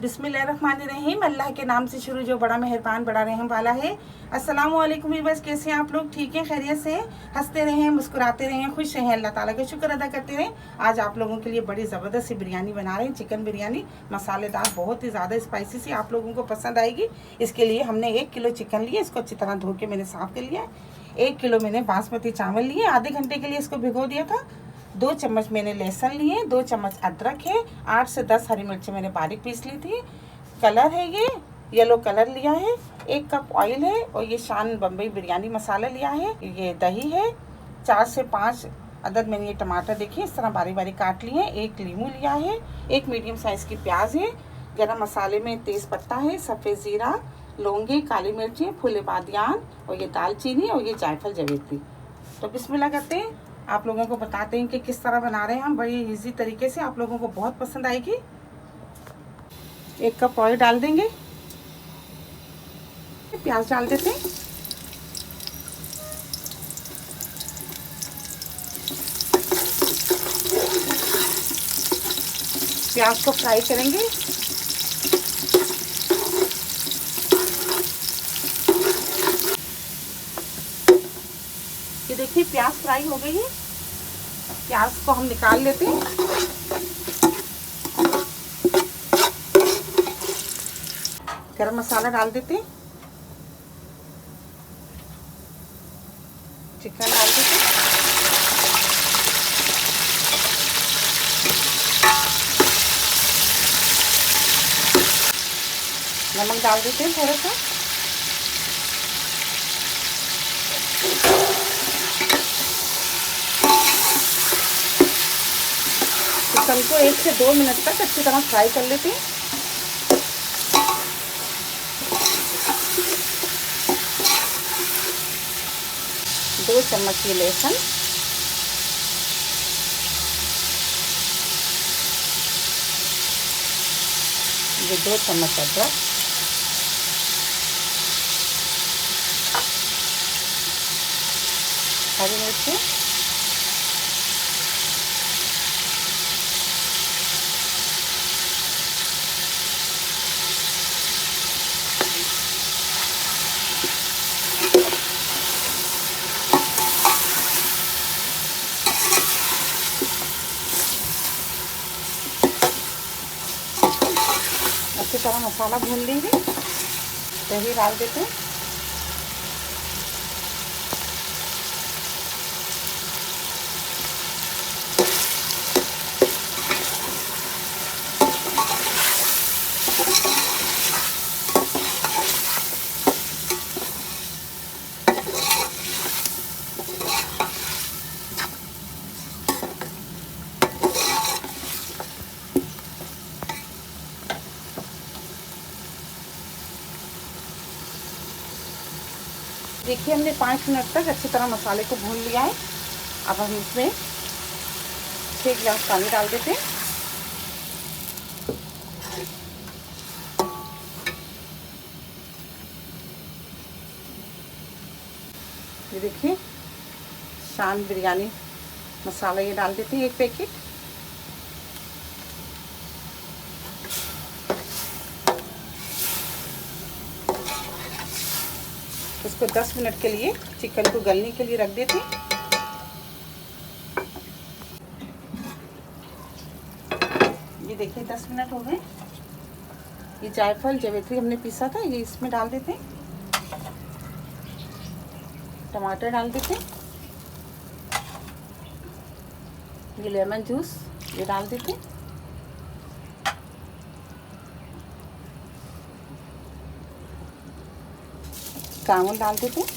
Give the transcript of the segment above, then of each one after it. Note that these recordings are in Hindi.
बिस्मिल्लाहिर्रहमानिर्रहीम। अल्लाह के नाम से शुरू जो बड़ा मेहरबान बड़ा रहम वाला है। अस्सलाम वालेकुम वीवर्स, कैसे हैं आप लोग? ठीक है, खैरियत से? हंसते रहें, मुस्कुराते रहें, खुश रहें, अल्लाह ताला का शुक्र अदा करते रहें। आज आप लोगों के लिए बड़ी ज़बरदस्त सी बिरयानी बना रहे हैं, चिकन बिरयानी मसालेदार, बहुत ही ज़्यादा स्पाइसी सी, आप लोगों को पसंद आएगी। इसके लिए हमने 1 किलो चिकन लिया, इसको अच्छी तरह धो के मैंने साफ़ कर लिया है। 1 किलो मैंने बासमती चावल लिए, आधे घंटे के लिए इसको भिगो दिया था। 2 चम्मच मैंने लहसुन लिए, 2 चम्मच अदरक है, 8 से 10 हरी मिर्ची मैंने बारीक पीस ली थी। कलर है ये येलो कलर लिया है। 1 कप ऑयल है और ये शान बम्बई बिरयानी मसाला लिया है। ये दही है। 4 से 5 अदद मैंने ये टमाटर देखिए इस तरह बारीक बारीक काट लिए हैं। 1 लीमू लिया है। 1 मीडियम साइज़ की प्याज है। गरम मसाले में तेज़ पत्ता है, सफ़ेद ज़ीरा, लौंगे, काली मिर्ची, फूले बादियान और ये दालचीनी और ये जायफल जवेत्री। तो बिस्मिल्लाह करते हैं, आप लोगों को बताते हैं कि किस तरह बना रहे हैं हम, बड़ी इजी तरीके से, आप लोगों को बहुत पसंद आएगी। 1 कप ऑयल डाल देंगे, प्याज डाल देते हैं, प्याज को फ्राई करेंगे। ये देखिए प्याज फ्राई हो गई है, प्याज को हम निकाल लेते हैं। गरम मसाला डाल देते हैं, चिकन डाल देते हैं, नमक डाल देते हैं थोड़ा सा, चिकन को 1 से 2 मिनट तक अच्छी तरह फ्राई कर लेते हैं। दो चम्मच ये लहसुन, ये 2 चम्मच अदरक, हरी मिर्ची, अच्छी तरह मसाला भून लेंगे। दही डाल देते हैं, देखिए हमने 5 मिनट तक अच्छी तरह मसाले को भून लिया है। अब हम इसमें 6 गिलास पानी डाल देते हैं। ये देखिए शान बिरयानी मसाला ये डाल देते हैं 1 पैकेट। इसको 10 मिनट के लिए चिकन को गलने के लिए रख देते हैं। ये देखिए 10 मिनट हो गए। ये जायफल जवेत्री हमने पीसा था ये इसमें डाल देते हैं। टमाटर डाल देते हैं, ये लेमन जूस ये डाल देते हैं, चावल डाल देते हैं,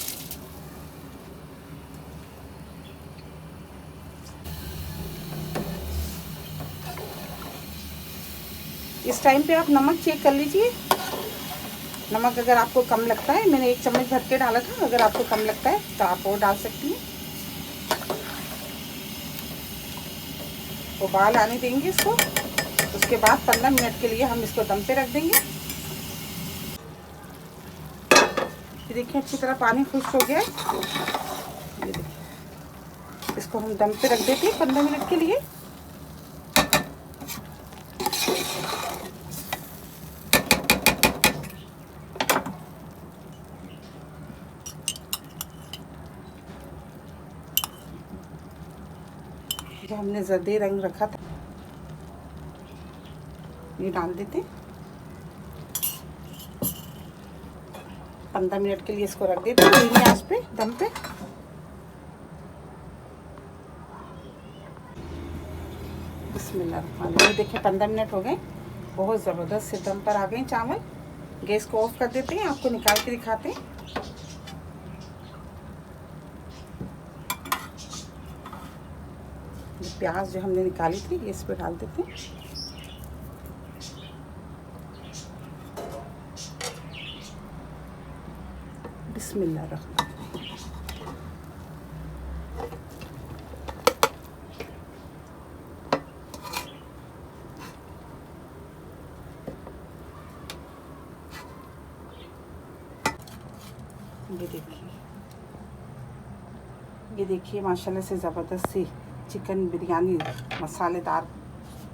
इस टाइम पे आप नमक चेक कर लीजिए। नमक अगर आपको कम लगता है, मैंने 1 चम्मच भर के डाला था, अगर आपको कम लगता है तो आप और डाल सकती हैं। उबाल आने देंगे इसको, उसके बाद 15 मिनट के लिए हम इसको दम पे रख देंगे। ये देखिए अच्छी तरह पानी खुश्क हो गया है। ये देखिए इसको हम दम पे रख देते हैं 15 मिनट के लिए। देखिए हमने जर्दी रंग रखा था, ये डाल देते। 15 मिनट के लिए इसको रख देते हैं धीमी आंच पे, दम पे। बिस्मिल्लाह। देखिए 15 मिनट हो गए, बहुत ज़बरदस्त से दम पर आ गए चावल। गैस को ऑफ कर देते हैं, आपको निकाल के दिखाते हैं। प्याज जो हमने निकाली थी ये इस पर डाल देते हैं। बिस्मिल्लाह रखते हैं। ये देखिए माशाल्लाह से ज़बरदस्त सी चिकन बिरयानी मसालेदार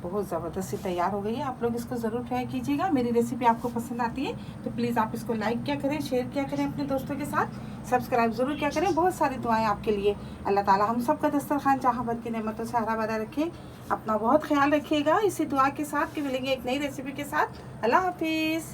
बहुत ज़बरदस्त सी तैयार हो गई है। आप लोग इसको ज़रूर ट्राई कीजिएगा। मेरी रेसिपी आपको पसंद आती है तो प्लीज़ आप इसको लाइक क्या करें, शेयर क्या करें अपने दोस्तों के साथ, सब्सक्राइब ज़रूर क्या करें। बहुत सारी दुआएं आपके लिए। अल्लाह ताला हम सब का दस्तरखान जहाँ भर की नेमतों से हरा भरा रखे। अपना बहुत ख्याल रखिएगा इसी दुआ के साथ कि मिलेंगे एक नई रेसिपी के साथ। अल्लाह हाफिज़।